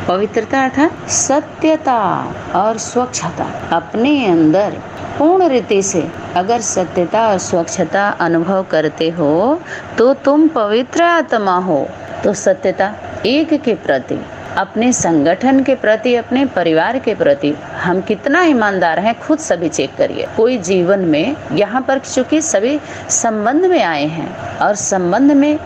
पवित्रता अर्थात सत्यता और स्वच्छता। अपने अंदर पूर्ण रीति से अगर सत्यता और स्वच्छता अनुभव करते हो तो तुम पवित्र आत्मा हो। तो सत्यता एक के प्रति, अपने संगठन के प्रति, अपने परिवार के प्रति हम कितना ईमानदार हैं खुद सभी चेक करिए। कोई जीवन में यहाँ पर चूंकि सभी संबंध में आए हैं और संबंध में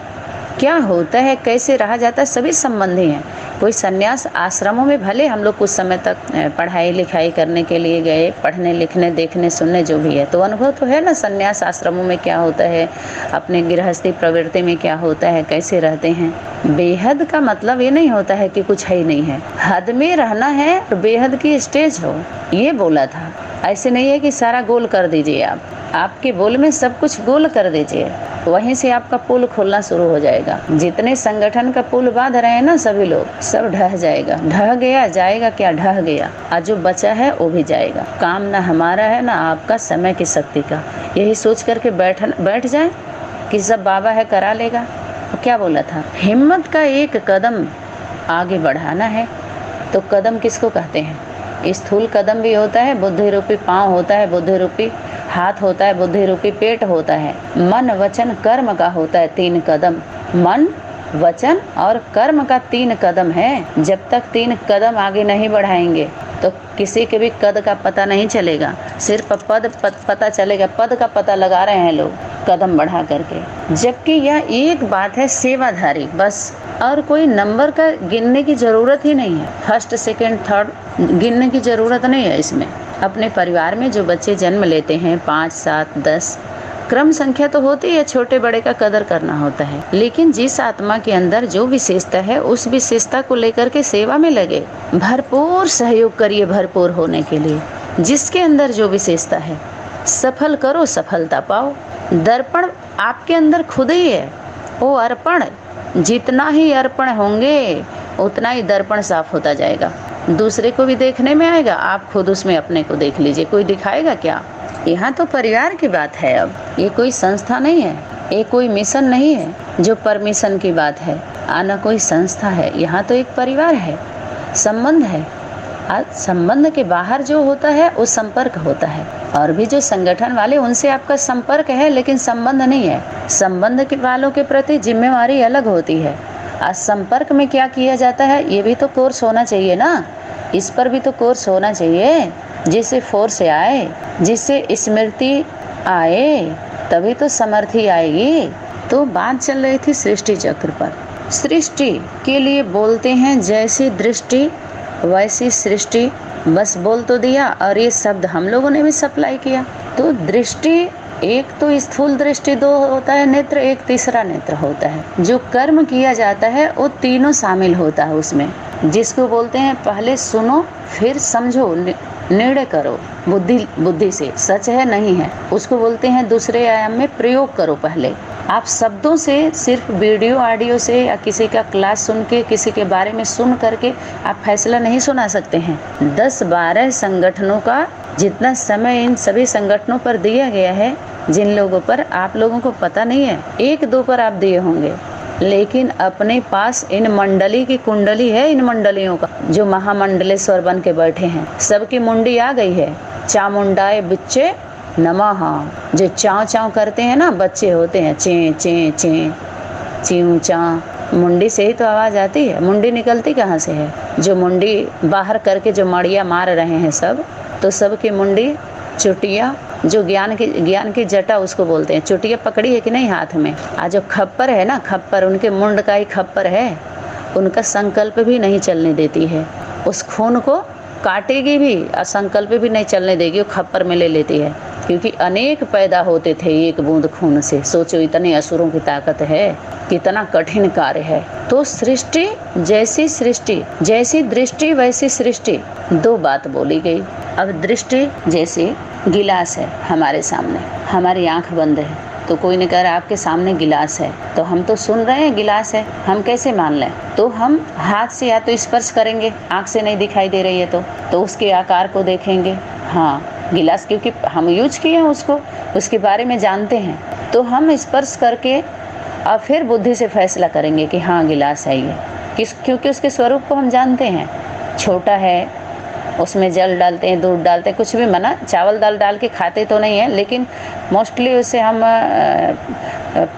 क्या होता है, कैसे रहा जाता है, सभी संबंधी हैं। कोई संन्यास आश्रमों में भले हम लोग कुछ समय तक पढ़ाई लिखाई करने के लिए गए, पढ़ने लिखने देखने सुनने जो भी है, तो अनुभव तो है ना संन्यास आश्रमों में क्या होता है, अपने गृहस्थी प्रवृत्ति में क्या होता है, कैसे रहते हैं। बेहद का मतलब ये नहीं होता है कि कुछ है ही नहीं है, हद में रहना है और बेहद की स्टेज हो, ये बोला था। ऐसे नहीं है कि सारा गोल कर दीजिए, आप आपके बोल में सब कुछ गोल कर दीजिए, वहीं से आपका पुल खुलना शुरू हो जाएगा। जितने संगठन का पुल बांध रहे हैं ना सभी लोग, सब ढह जाएगा। ढह गया जाएगा क्या, ढह गया, आज जो बचा है वो भी जाएगा। काम ना हमारा है ना आपका, समय की शक्ति का। यही सोच करके बैठ जाए कि सब बाबा है करा लेगा। तो क्या बोला था, हिम्मत का एक कदम आगे बढ़ाना है। तो कदम किसको कहते हैं, स्थूल कदम भी होता है, बुद्धि रूपी पाँव होता है, बुद्धि रूपी हाथ होता है, बुद्धि रूपी पेट होता है, मन वचन कर्म का होता है 3 कदम। मन वचन और कर्म का 3 कदम है। जब तक 3 कदम आगे नहीं बढ़ाएंगे तो किसी के भी कद का पता नहीं चलेगा, सिर्फ पता चलेगा। पद का पता लगा रहे हैं लोग कदम बढ़ा करके, जबकि यह एक बात है सेवाधारी बस। और कोई नंबर का गिनने की जरूरत ही नहीं है, फर्स्ट सेकंड थर्ड गिनने की जरूरत नहीं है इसमें। अपने परिवार में जो बच्चे जन्म लेते हैं 5, 7, 10 क्रम संख्या तो होती है, छोटे बड़े का कदर करना होता है। लेकिन जिस आत्मा के अंदर जो विशेषता है उस विशेषता को लेकर के सेवा में लगे, भरपूर सहयोग करिए भरपूर होने के लिए। जिसके अंदर जो विशेषता है सफल करो, सफलता पाओ। दर्पण आपके अंदर खुद ही है, वो अर्पण, जितना ही अर्पण होंगे उतना ही दर्पण साफ होता जाएगा, दूसरे को भी देखने में आएगा। आप खुद उसमें अपने को देख लीजिए, कोई दिखाएगा क्या। यहाँ तो परिवार की बात है, अब ये कोई संस्था नहीं है, ये कोई मिशन नहीं है जो परमिशन की बात है, आना कोई संस्था है। यहाँ तो एक परिवार है, संबंध है। संबंध के बाहर जो होता है वो संपर्क होता है, और भी जो संगठन वाले उनसे आपका संपर्क है लेकिन संबंध नहीं है। संबंध के वालों के प्रति जिम्मेवारी अलग होती है। आज संपर्क में क्या किया जाता है, ये भी तो कोर्स होना चाहिए ना, इस पर भी तो कोर्स होना चाहिए, जिससे फोर्स आए, जिससे स्मृति आए, तभी तो समर्थी आएगी। तो बात चल रही थी सृष्टि चक्र पर। सृष्टि के लिए बोलते हैं जैसी दृष्टि वैसी सृष्टि, बस बोल तो दिया, और ये शब्द हम लोगों ने भी सप्लाई किया। तो दृष्टि एक तो स्थूल दृष्टि 2 होता है नेत्र, एक तीसरा नेत्र होता है। जो कर्म किया जाता है वो तीनों शामिल होता है उसमें, जिसको बोलते हैं पहले सुनो फिर समझो, निर्णय करो बुद्धि से, सच है नहीं है, उसको बोलते हैं दूसरे आयाम में प्रयोग करो। पहले आप शब्दों से, सिर्फ वीडियो ऑडियो से या किसी का क्लास सुन के, किसी के बारे में सुन करके आप फैसला नहीं सुना सकते हैं। 10-12 संगठनों का जितना समय इन सभी संगठनों पर दिया गया है, जिन लोगों पर आप लोगों को पता नहीं है, 1-2 पर आप दिए होंगे, लेकिन अपने पास इन मंडली की कुंडली है, इन मंडलियों का जो महामंडलेश्वर बन के बैठे हैं, सबकी मुंडी आ गई है। चामुंडाए बिच्चे नमः, जो चाव चाव करते हैं ना, बच्चे होते हैं, चे चे चे च्यू चा, मुंडी से ही तो आवाज आती है, मुंडी निकलती कहाँ से है। जो मुंडी बाहर करके जो मड़िया मार रहे हैं सब, तो सबकी मुंडी चुटिया, जो ज्ञान की जटा उसको बोलते हैं। चुटिया पकड़ी है कि नहीं हाथ में, आज जो खप्पर है ना, खप्पर उनके मुंड का ही खप्पर है, उनका संकल्प भी नहीं चलने देती है, उस खून को काटेगी भी, असंकल्प भी नहीं चलने देगी, वो खप्पर में ले लेती है। क्योंकि अनेक पैदा होते थे एक बूंद खून से। सोचो इतने असुरों की ताकत है, कितना कठिन कार्य है। तो सृष्टि जैसी दृष्टि वैसी सृष्टि, 2 बात बोली गई। अब दृष्टि जैसे गिलास है हमारे सामने, हमारी आंख बंद है, तो कोई ने कहा आपके सामने गिलास है, तो हम तो सुन रहे हैं गिलास है, हम कैसे मान लें। तो हम हाथ से या तो स्पर्श करेंगे, आंख से नहीं दिखाई दे रही है तो उसके आकार को देखेंगे, हाँ गिलास, क्योंकि हम यूज किए हैं उसको, उसके बारे में जानते हैं, तो हम स्पर्श करके और फिर बुद्धि से फैसला करेंगे कि हाँ गिलास है ये। क्योंकि उसके स्वरूप को हम जानते हैं। छोटा है, उसमें जल डालते हैं, दूध डालते हैं, कुछ भी मना चावल दाल डाल के खाते तो नहीं है, लेकिन मोस्टली उससे हम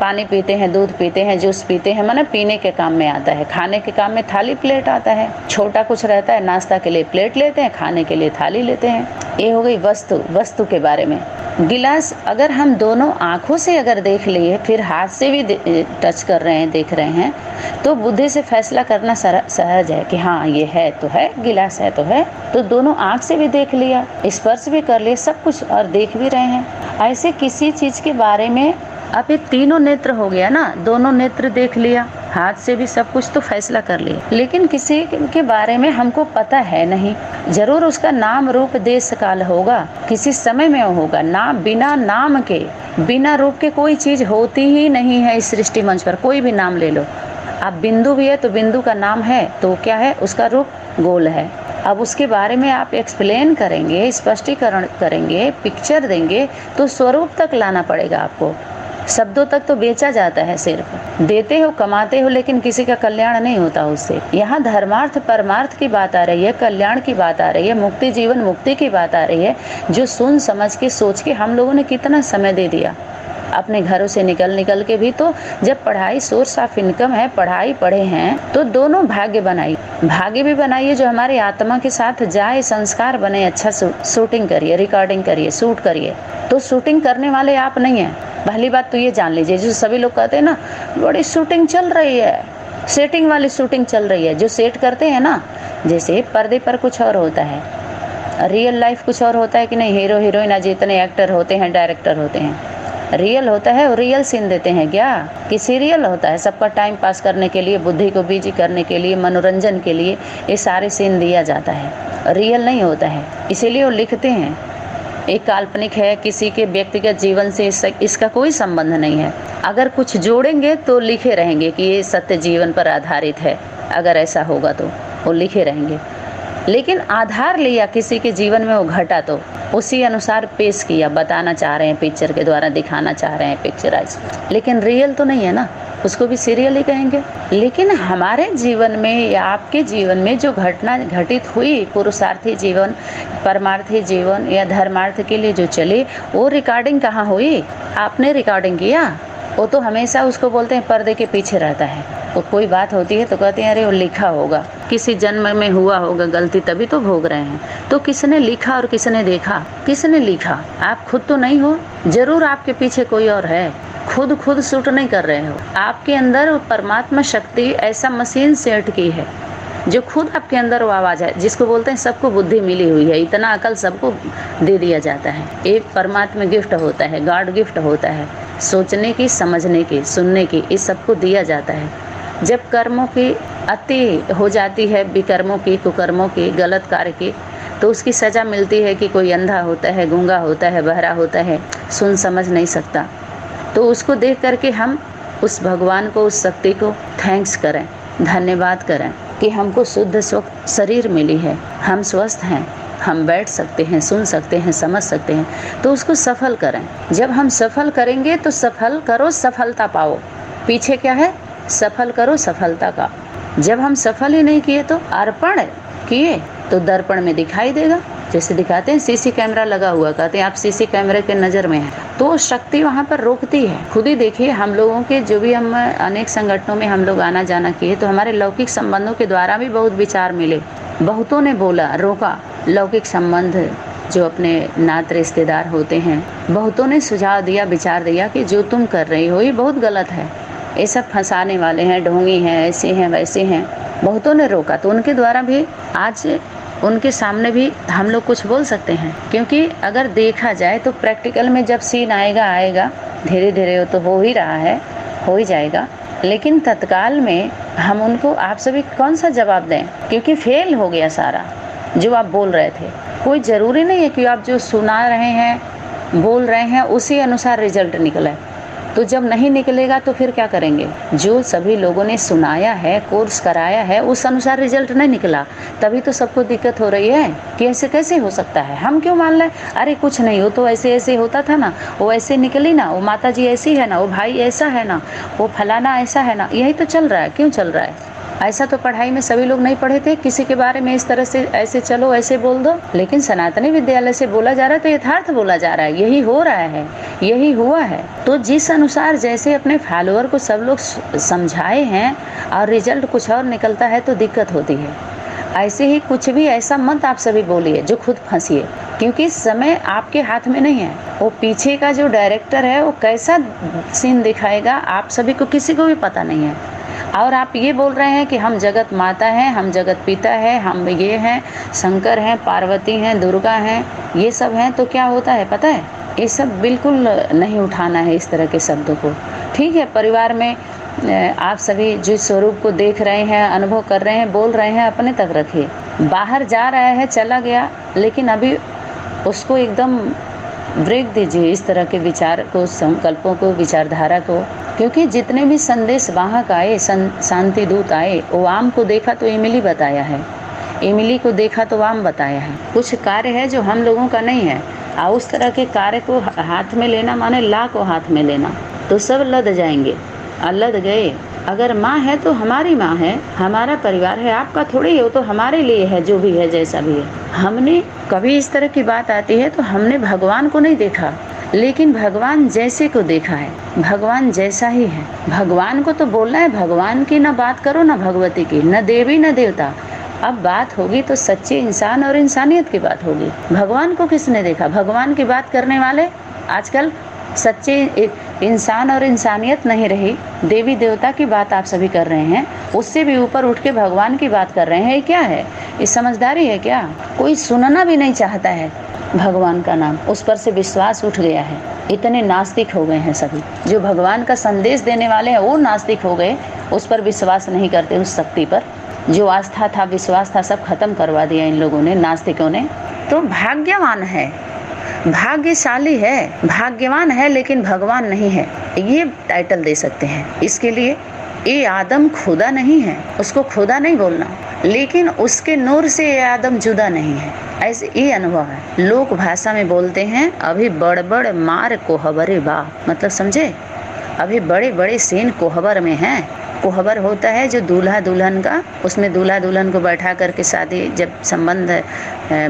पानी पीते हैं, दूध पीते हैं, जूस पीते हैं, मना पीने के काम में आता है। खाने के काम में थाली प्लेट आता है। छोटा कुछ रहता है, नाश्ता के लिए प्लेट लेते हैं, खाने के लिए थाली लेते हैं। ये हो गई वस्तु के बारे में। गिलास अगर हम दोनों आँखों से अगर देख लिए, फिर हाथ से भी टच कर रहे हैं, देख रहे हैं, तो बुद्धि से फैसला करना सहज है कि हाँ ये है तो है, गिलास है तो है। तो दोनों आँख से भी देख लिया, स्पर्श भी कर लिया, सब कुछ और देख भी रहे हैं। ऐसे किसी चीज के बारे में अब ये तीनों नेत्र हो गया ना, दोनों नेत्र देख लिया, हाथ से भी सब कुछ तो फैसला कर लिया, लेकिन किसी के बारे में हमको पता है नहीं। जरूर उसका नाम रूप देश काल होगा, किसी समय में होगा ना। बिना नाम के, बिना रूप के कोई चीज होती ही नहीं है इस सृष्टि मंच पर। कोई भी नाम ले लो आप, बिंदु भी है तो बिंदु का नाम है तो क्या है, उसका रूप गोल है। अब उसके बारे में आप एक्सप्लेन करेंगे, स्पष्टीकरण करेंगे, पिक्चर देंगे, तो स्वरूप तक लाना पड़ेगा आपको। शब्दों तक तो बेचा जाता है, सिर्फ देते हो, कमाते हो, लेकिन किसी का कल्याण नहीं होता उससे। यहाँ धर्मार्थ परमार्थ की बात आ रही है, कल्याण की बात आ रही है, मुक्ति जीवन मुक्ति की बात आ रही है, जो सुन समझ के सोच के हम लोगों ने कितना समय दे दिया अपने घरों से निकल के भी। तो जब पढ़ाई सोर्स ऑफ इनकम है, पढ़ाई पढ़े हैं, तो दोनों भाग्य भी बनाइए जो हमारी आत्मा के साथ जाए, संस्कार बने। अच्छा शूटिंग करिए, रिकॉर्डिंग करिए, शूट करिए। तो शूटिंग करने वाले आप नहीं हैं, पहली बात तो ये जान लीजिए। जो सभी लोग कहते हैं ना बड़ी शूटिंग चल रही है, सेटिंग वाली शूटिंग चल रही है, जो सेट करते हैं ना, जैसे पर्दे पर कुछ और होता है, रियल लाइफ कुछ और होता है कि नहीं। हीरो हीरोइन जितने एक्टर होते हैं, डायरेक्टर होते हैं, रियल होता है और रियल सीन देते हैं क्या कि सीरियल होता है। सबका टाइम पास करने के लिए, बुद्धि को बिजी करने के लिए, मनोरंजन के लिए ये सारे सीन दिया जाता है, रियल नहीं होता है। इसीलिए वो लिखते हैं एक काल्पनिक है, किसी के व्यक्तिगत जीवन से इसका कोई संबंध नहीं है। अगर कुछ जोड़ेंगे तो लिखे रहेंगे कि ये सत्य जीवन पर आधारित है, अगर ऐसा होगा तो वो लिखे रहेंगे। लेकिन आधार लिया किसी के जीवन में, वो घटा तो उसी अनुसार पेश किया, बताना चाह रहे हैं, पिक्चर के द्वारा दिखाना चाह रहे हैं, पिक्चराइज। लेकिन रियल तो नहीं है ना, उसको भी सीरियल ही कहेंगे। लेकिन हमारे जीवन में या आपके जीवन में जो घटना घटित हुई, पुरुषार्थी जीवन, परमार्थी जीवन या धर्मार्थ के लिए जो चले, वो रिकॉर्डिंग कहाँ हुई? आपने रिकॉर्डिंग किया? वो तो हमेशा उसको बोलते हैं पर्दे के पीछे रहता है। वो कोई बात होती है तो कहते हैं अरे वो लिखा होगा, किसी जन्म में हुआ होगा गलती, तभी तो भोग रहे हैं। तो किसने लिखा और किसने देखा? किसने लिखा? आप खुद तो नहीं हो, जरूर आपके पीछे कोई और है। खुद शूट नहीं कर रहे हो, आपके अंदर परमात्मा शक्ति ऐसा मशीन सेट की है जो खुद आपके अंदर वो आवाज़ है, जिसको बोलते हैं सबको बुद्धि मिली हुई है, इतना अकल सबको दे दिया जाता है। एक परमात्मा गिफ्ट होता है, गॉड गिफ्ट होता है, सोचने की, समझने की, सुनने की, इस सबको दिया जाता है। जब कर्मों की अति हो जाती है, विकर्मों की, कुकर्मों की, गलत कार्य की, तो उसकी सज़ा मिलती है कि कोई अंधा होता है, गूंगा होता है, बहरा होता है, सुन समझ नहीं सकता। तो उसको देख करके हम उस भगवान को, उस शक्ति को थैंक्स करें, धन्यवाद करें कि हमको शुद्ध स्वच्छ शरीर मिली है, हम स्वस्थ हैं, हम बैठ सकते हैं, सुन सकते हैं, समझ सकते हैं। तो उसको सफल करें। जब हम सफल करेंगे तो सफल करो, सफलता पाओ। पीछे क्या है? सफल करो सफलता का। जब हम सफल ही नहीं किए तो अर्पण किए तो दर्पण में दिखाई देगा। जैसे दिखाते हैं सीसी कैमरा लगा हुआ, कहते हैं आप सीसी कैमरे के नज़र में हैं, तो शक्ति वहाँ पर रोकती है। खुद ही देखिए, हम लोगों के जो भी हम अनेक संगठनों में हम लोग आना जाना किए, तो हमारे लौकिक संबंधों के द्वारा भी बहुत विचार मिले। बहुतों ने बोला, रोका। लौकिक संबंध जो अपने नात रिश्तेदार होते हैं, बहुतों ने सुझाव दिया, विचार दिया कि जो तुम कर रही हो ये बहुत गलत है, ये सब फंसाने वाले हैं, ढोंगी हैं, ऐसे हैं, वैसे हैं। बहुतों ने रोका, तो उनके द्वारा भी आज उनके सामने भी हम लोग कुछ बोल सकते हैं। क्योंकि अगर देखा जाए तो प्रैक्टिकल में जब सीन आएगा, धीरे धीरे तो हो ही रहा है, हो ही जाएगा। लेकिन तत्काल में हम उनको, आप सभी कौन सा जवाब दें? क्योंकि फेल हो गया सारा जो आप बोल रहे थे। कोई ज़रूरी नहीं है कि आप जो सुना रहे हैं, बोल रहे हैं, उसी अनुसार रिजल्ट निकले। तो जब नहीं निकलेगा तो फिर क्या करेंगे? जो सभी लोगों ने सुनाया है, कोर्स कराया है, उस अनुसार रिजल्ट नहीं निकला, तभी तो सबको दिक्कत हो रही है कि ऐसे कैसे हो सकता है। हम क्यों मान लें? अरे कुछ नहीं, वो तो ऐसे ऐसे होता था ना, वो ऐसे निकली ना, वो माता जी ऐसी है ना, वो भाई ऐसा है ना, वो फलाना ऐसा है ना, यही तो चल रहा है। क्यों चल रहा है? ऐसा तो पढ़ाई में सभी लोग नहीं पढ़े थे किसी के बारे में इस तरह से ऐसे चलो ऐसे बोल दो, लेकिन सनातनी विद्यालय से बोला जा रहा है तो यथार्थ बोला जा रहा है, यही हो रहा है, यही हुआ है। तो जिस अनुसार जैसे अपने फॉलोअर को सब लोग समझाए हैं और रिजल्ट कुछ और निकलता है तो दिक्कत होती है। ऐसे ही कुछ भी ऐसा मत आप सभी बोलिए जो खुद फंसिए, क्योंकि समय आपके हाथ में नहीं है। वो पीछे का जो डायरेक्टर है वो कैसा सीन दिखाएगा आप सभी को किसी को भी पता नहीं है। और आप ये बोल रहे हैं कि हम जगत माता हैं, हम जगत पिता हैं, हम ये हैं, शंकर हैं, पार्वती हैं, दुर्गा हैं, ये सब हैं, तो क्या होता है पता है? ये सब बिल्कुल नहीं उठाना है इस तरह के शब्दों को। ठीक है, परिवार में आप सभी जिस स्वरूप को देख रहे हैं, अनुभव कर रहे हैं, बोल रहे हैं, अपने तक रखिए। बाहर जा रहा है, चला गया, लेकिन अभी उसको एकदम ब्रेक दीजिए इस तरह के विचार को, संकल्पों को, विचारधारा को। क्योंकि जितने भी संदेश वाहक आए, शांति दूत आए, वो वाम को देखा तो इमली बताया है, इमली को देखा तो वाम बताया है। कुछ कार्य है जो हम लोगों का नहीं है, और उस तरह के कार्य को हाथ में लेना माने ला को हाथ में लेना, तो सब लद जाएंगे। लद गए। अगर माँ है तो हमारी माँ है, हमारा परिवार है, आपका थोड़ी हो, तो हमारे लिए है, जो भी है, जैसा भी है। हमने कभी इस तरह की बात आती है तो हमने भगवान को नहीं देखा, लेकिन भगवान जैसे को देखा है, भगवान जैसा ही है। भगवान को तो बोलना है, भगवान की ना बात करो ना भगवती की, न देवी न देवता। अब बात होगी तो सच्चे इंसान और इंसानियत की बात होगी। भगवान को किसने देखा? भगवान की बात करने वाले आजकल सच्चे इंसान और इंसानियत नहीं रही, देवी देवता की बात आप सभी कर रहे हैं, उससे भी ऊपर उठ के भगवान की बात कर रहे हैं। ये क्या है? ये समझदारी है क्या? कोई सुनना भी नहीं चाहता है भगवान का नाम, उस पर से विश्वास उठ गया है। इतने नास्तिक हो गए हैं सभी, जो भगवान का संदेश देने वाले हैं वो नास्तिक हो गए, उस पर विश्वास नहीं करते, उस शक्ति पर जो आस्था था, विश्वास था, सब खत्म करवा दिया इन लोगों ने, नास्तिकों ने। तो भाग्यवान है, भाग्यशाली है, भाग्यवान है, लेकिन भगवान नहीं है, ये टाइटल दे सकते हैं इसके लिए। ये आदम खुदा नहीं है, उसको खुदा नहीं बोलना, लेकिन उसके नूर से ये आदम जुदा नहीं है, ऐसे ये अनुभव है। लोक भाषा में बोलते हैं अभी बड़ मार कोहबरे बा, मतलब समझे, अभी बड़े बड़े सीन कोहबर में हैं। कोहबर होता है जो दूल्हा दुल्हन का, उसमें दूल्हा दुल्हन को बैठा करके शादी जब संबंध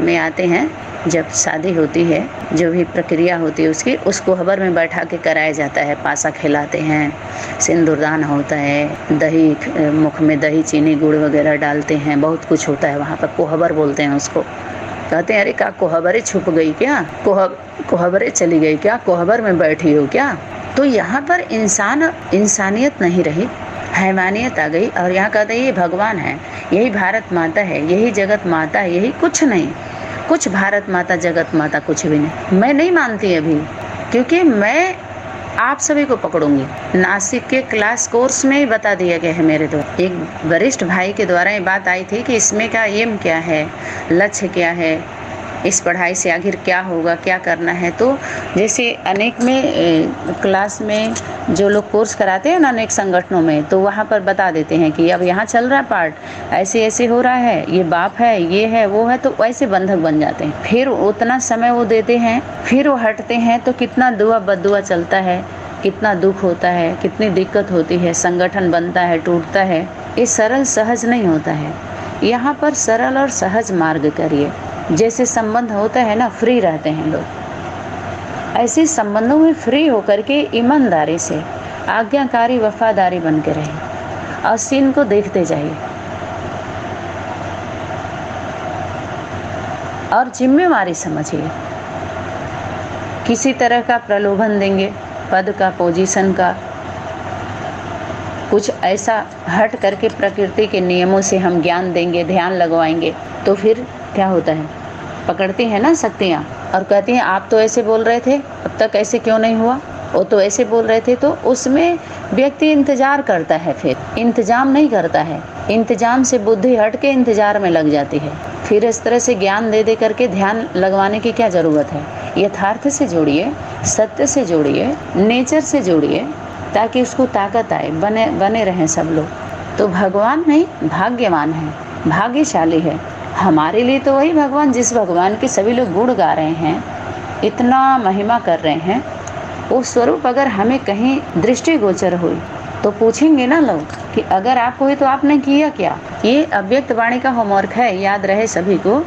में आते हैं, जब शादी होती है, जो भी प्रक्रिया होती है उसकी, उस कोहबर में बैठा के कराया जाता है। पासा खिलाते हैं, सिंदूरदान होता है, दही, मुख में दही चीनी गुड़ वगैरह डालते हैं, बहुत कुछ होता है वहाँ पर। कोहबर बोलते हैं उसको। कहते हैं अरे का कोहबरे छुप गई क्या, कोहबरे चली गई क्या, कोहबर में बैठी हो क्या? तो यहाँ पर इंसानियत नहीं रही, हैवानियत आ गई। और यहाँ कहते हैं ये भगवान है, यही भारत माता है, यही जगत माता है, यही कुछ नहीं, कुछ भारत माता जगत माता कुछ भी नहीं। मैं नहीं मानती अभी, क्योंकि मैं आप सभी को पकड़ूंगी। नासिक के क्लास कोर्स में ही बता दिया गया है मेरे द्वारा, एक वरिष्ठ भाई के द्वारा ये बात आई थी कि इसमें का एम क्या है, लक्ष्य क्या है, इस पढ़ाई से आखिर क्या होगा, क्या करना है। तो जैसे अनेक में क्लास में जो लोग कोर्स कराते हैं ना अनेक संगठनों में, तो वहाँ पर बता देते हैं कि अब यहाँ चल रहा है पार्ट, ऐसे ऐसे हो रहा है, ये बाप है, ये है, वो है, तो वैसे बंधक बन जाते हैं। फिर उतना समय वो देते हैं, फिर वो हटते हैं, तो कितना दुआ बद्दुआ चलता है, कितना दुख होता है, कितनी दिक्कत होती है, संगठन बनता है, टूटता है। ये सरल सहज नहीं होता है। यहाँ पर सरल और सहज मार्ग करिए। जैसे संबंध होता है ना, फ्री रहते हैं लोग, ऐसे संबंधों में फ्री होकर के ईमानदारी से आज्ञाकारी वफादारी बन के रहिए और सीन को देखते जाइए और जिम्मेवारी समझिए। किसी तरह का प्रलोभन देंगे, पद का, पोजीशन का, कुछ ऐसा हट करके प्रकृति के नियमों से हम ज्ञान देंगे, ध्यान लगवाएंगे, तो फिर क्या होता है, पकड़ती है ना शक्तियाँ और कहती हैं आप तो ऐसे बोल रहे थे, अब तक ऐसे क्यों नहीं हुआ, वो तो ऐसे बोल रहे थे। तो उसमें व्यक्ति इंतजार करता है, फिर इंतजाम नहीं करता है, इंतजाम से बुद्धि हट के इंतजार में लग जाती है। फिर इस तरह से ज्ञान दे दे करके ध्यान लगवाने की क्या ज़रूरत है। यथार्थ से जोड़िए, सत्य से जोड़िए, नेचर से जोड़िए, ताकि उसको ताकत आए, बने रहें सब लोग। तो भगवान नहीं, भाग्यवान है, भाग्यशाली है। हमारे लिए तो वही भगवान, जिस भगवान के सभी लोग गुण गा रहे हैं, इतना महिमा कर रहे हैं, वो स्वरूप अगर हमें कहीं दृष्टिगोचर हुई तो पूछेंगे ना लोग कि अगर आप हुई तो आपने किया क्या। ये अव्यक्त वाणी का होमवर्क है, याद रहे सभी को।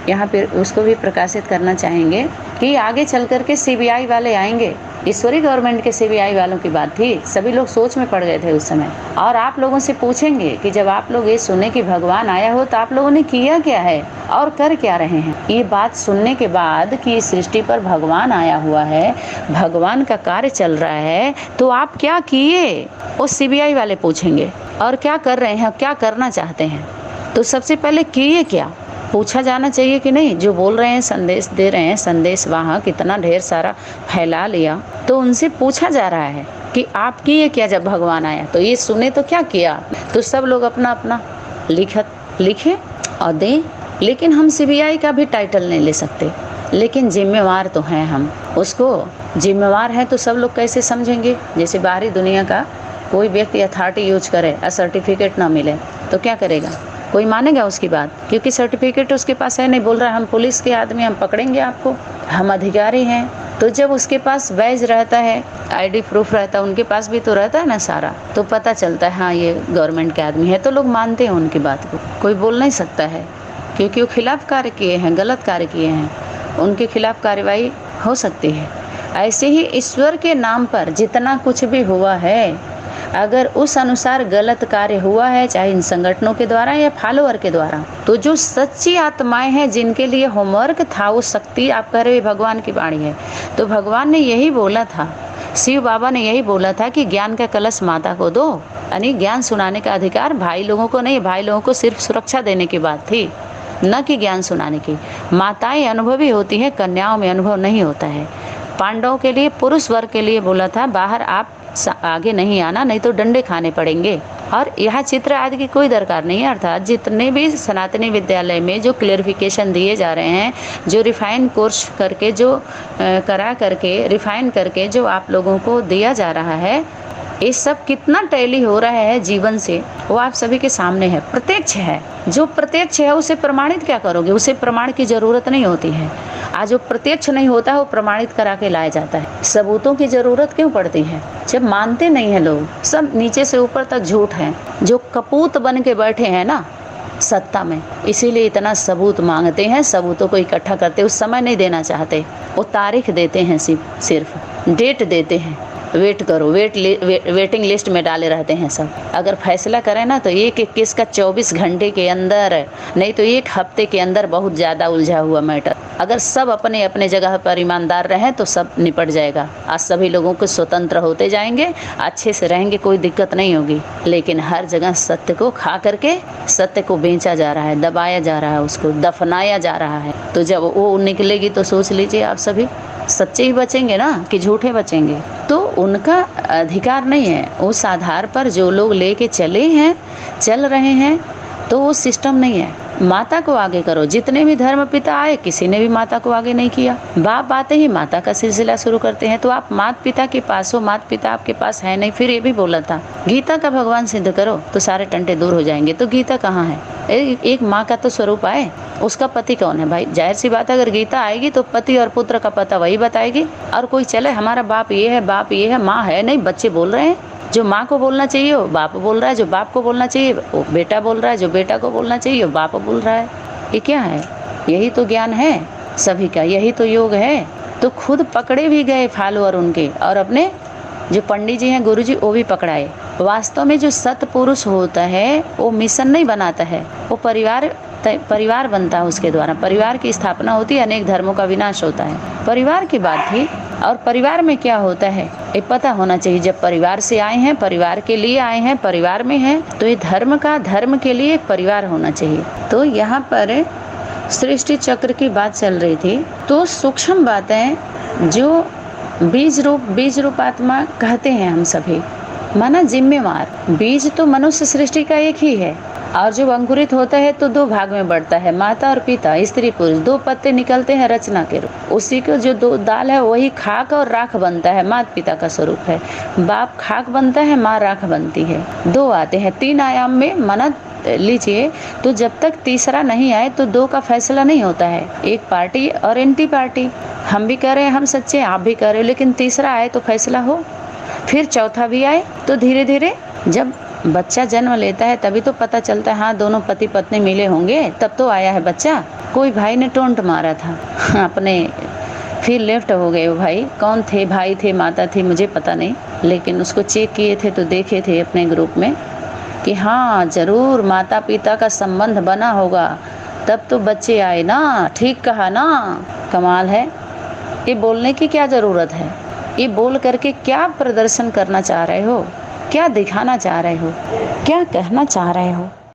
यहाँ पे उसको भी प्रकाशित करना चाहेंगे कि आगे चल कर के सीबीआई वाले आएंगे। ईश्वरी गवर्नमेंट के सीबीआई वालों की बात थी, सभी लोग सोच में पड़ गए थे उस समय। और आप लोगों से पूछेंगे कि जब आप लोग ये सुने कि भगवान आया हो तो आप लोगों ने किया क्या है और कर क्या रहे हैं। ये बात सुनने के बाद कि इस सृष्टि पर भगवान आया हुआ है, भगवान का कार्य चल रहा है, तो आप क्या किए, वो सीबीआई वाले पूछेंगे। और क्या कर रहे हैं, क्या करना चाहते हैं। तो सबसे पहले किए क्या पूछा जाना चाहिए कि नहीं। जो बोल रहे हैं, संदेश दे रहे हैं, संदेश वहाँ कितना ढेर सारा फैला लिया, तो उनसे पूछा जा रहा है कि आप किए क्या जब भगवान आया। तो ये सुने तो क्या किया। तो सब लोग अपना अपना लिखे और दें। लेकिन हम सीबीआई का भी टाइटल नहीं ले सकते, लेकिन जिम्मेवार तो हैं हम। उसको जिम्मेवार है तो सब लोग कैसे समझेंगे। जैसे बाहरी दुनिया का कोई व्यक्ति अथॉरिटी यूज करे और सर्टिफिकेट ना मिले तो क्या करेगा, कोई मानेगा उसकी बात, क्योंकि सर्टिफिकेट उसके पास है नहीं। बोल रहा है हम पुलिस के आदमी, हम पकड़ेंगे आपको, हम अधिकारी हैं। तो जब उसके पास बैज रहता है, आईडी प्रूफ रहता है, उनके पास भी तो रहता है ना सारा, तो पता चलता है हाँ ये गवर्नमेंट के आदमी है, तो लोग मानते हैं उनकी बात को। कोई बोल नहीं सकता है क्योंकि वो खिलाफ कार्य किए हैं, गलत कार्य किए हैं, उनके खिलाफ कार्रवाई हो सकती है। ऐसे ही ईश्वर के नाम पर जितना कुछ भी हुआ है, अगर उस अनुसार गलत कार्य हुआ है, चाहे इन संगठनों के द्वारा या फॉलोअर के द्वारा, तो जो सच्ची आत्माएं हैं जिनके लिए होमवर्क था, वो शक्ति आप कह रहे हो भगवान की वाणी है। तो भगवान ने यही बोला था, शिव बाबा ने यही बोला था कि ज्ञान का कलश माता को दो, यानी ज्ञान सुनाने का अधिकार भाई लोगों को नहीं, भाई लोगों को सिर्फ सुरक्षा देने की बात थी, न कि ज्ञान सुनाने की। माताएं अनुभवी होती हैं, कन्याओं में अनुभव नहीं होता है। पांडवों के लिए, पुरुष वर्ग के लिए बोला था, बाहर आप आगे नहीं आना, नहीं तो डंडे खाने पड़ेंगे। और यह चित्र आदि की कोई दरकार नहीं है। अर्थात जितने भी सनातनी विद्यालय में जो क्लियरिफिकेशन दिए जा रहे हैं, जो रिफाइन कोर्स करके, जो करा करके, रिफाइन करके जो आप लोगों को दिया जा रहा है, ये सब कितना टैली हो रहा है जीवन से, वो आप सभी के सामने है, प्रत्यक्ष है। जो प्रत्यक्ष है उसे प्रमाणित क्या करोगे, उसे प्रमाण की जरूरत नहीं होती है। आज जो प्रत्यक्ष नहीं होता है वो प्रमाणित करा के लाया जाता है। सबूतों की जरूरत क्यों पड़ती है जब मानते नहीं है लोग। सब नीचे से ऊपर तक झूठ है, जो कपूत बन के बैठे हैं ना सत्ता में, इसीलिए इतना सबूत मांगते हैं, सबूतों को इकट्ठा करते, उस समय नहीं देना चाहते। वो तारीख देते हैं, सिर्फ डेट देते हैं, वेट करो, वेटिंग लिस्ट में डाले रहते हैं सब। अगर फैसला करें ना तो एक केस का 24 घंटे के अंदर, नहीं तो 1 हफ्ते के अंदर बहुत ज़्यादा उलझा हुआ मैटर। अगर सब अपने अपने जगह पर ईमानदार रहें तो सब निपट जाएगा। आज सभी लोगों को स्वतंत्र होते जाएंगे, अच्छे से रहेंगे, कोई दिक्कत नहीं होगी। लेकिन हर जगह सत्य को खा करके सत्य को बेचा जा रहा है, दबाया जा रहा है, उसको दफनाया जा रहा है। तो जब वो निकलेगी तो सोच लीजिए आप सभी सच्चे ही बचेंगे ना कि झूठे बचेंगे। तो उनका अधिकार नहीं है। उस आधार पर जो लोग लेके चल रहे हैं, तो वो सिस्टम नहीं है। माता को आगे करो। जितने भी धर्म पिता आए, किसी ने भी माता को आगे नहीं किया। बाप आते ही माता का सिलसिला शुरू करते हैं। तो आप माता पिता के पास हो, माता पिता आपके पास है नहीं। फिर ये भी बोला था गीता का भगवान सिद्ध करो तो सारे टंटे दूर हो जाएंगे। तो गीता कहाँ है? एक माँ का तो स्वरूप आए, उसका पति कौन है भाई? जाहिर सी बात है, अगर गीता आएगी तो पति और पुत्र का पता वही बताएगी। और कोई चले हमारा बाप ये है, बाप ये है, माँ है नहीं, बच्चे बोल रहे हैं। जो माँ को बोलना चाहिए वो बाप बोल रहा है, जो बाप को बोलना चाहिए वो बेटा बोल रहा है, जो बेटा को बोलना चाहिए वो बाप बोल रहा है। ये क्या है? यही तो ज्ञान है सभी का, यही तो योग है। तो खुद पकड़े भी गए फॉलोअर उनके, और अपने जो पंडित जी हैं, गुरु जी, वो भी पकड़ाए। वास्तव में जो सत्पुरुष होता है वो मिशन नहीं बनाता है, वो परिवार बनता है। उसके द्वारा परिवार की स्थापना होती है, अनेक धर्मों का विनाश होता है। परिवार की बात थी। और परिवार में क्या होता है ये पता होना चाहिए। जब परिवार से आए हैं, परिवार के लिए आए हैं, परिवार में हैं, तो ये धर्म के लिए एक परिवार होना चाहिए। तो यहाँ पर सृष्टि चक्र की बात चल रही थी। तो सूक्ष्म बातें जो बीज रूप आत्मा कहते हैं हम सभी, माना जिम्मेवार। बीज तो मनुष्य सृष्टि का एक ही है, और जब अंकुरित होता है तो 2 भाग में बढ़ता है, माता और पिता, स्त्री पुरुष। 2 पत्ते निकलते हैं रचना के रूप। उसी को जो 2 दाल है वही खाक और राख बनता है, माता पिता का स्वरूप है। बाप खाक बनता है, माँ राख बनती है। 2 आते हैं 3 आयाम में, मना लीजिए। तो जब तक तीसरा नहीं आए तो 2 का फैसला नहीं होता है। एक पार्टी और एंटी पार्टी। हम भी कह रहे हैं हम सच्चे, आप भी कह रहे हो, लेकिन तीसरा आए तो फैसला हो। फिर चौथा भी आए तो धीरे धीरे जब बच्चा जन्म लेता है तभी तो पता चलता है, हाँ दोनों पति पत्नी मिले होंगे तब तो आया है बच्चा। कोई भाई ने टोंट मारा था अपने, फिर लेफ्ट हो गए वो भाई। कौन थे, भाई थे माता थी मुझे पता नहीं, लेकिन उसको चेक किए थे तो देखे थे अपने ग्रुप में कि हाँ ज़रूर माता पिता का संबंध बना होगा तब तो बच्चे आए ना। ठीक कहा ना, कमाल है। ये बोलने की क्या ज़रूरत है, ये बोल करके क्या प्रदर्शन करना चाह रहे हो, क्या दिखाना चाह रहे हो, क्या कहना चाह रहे हो।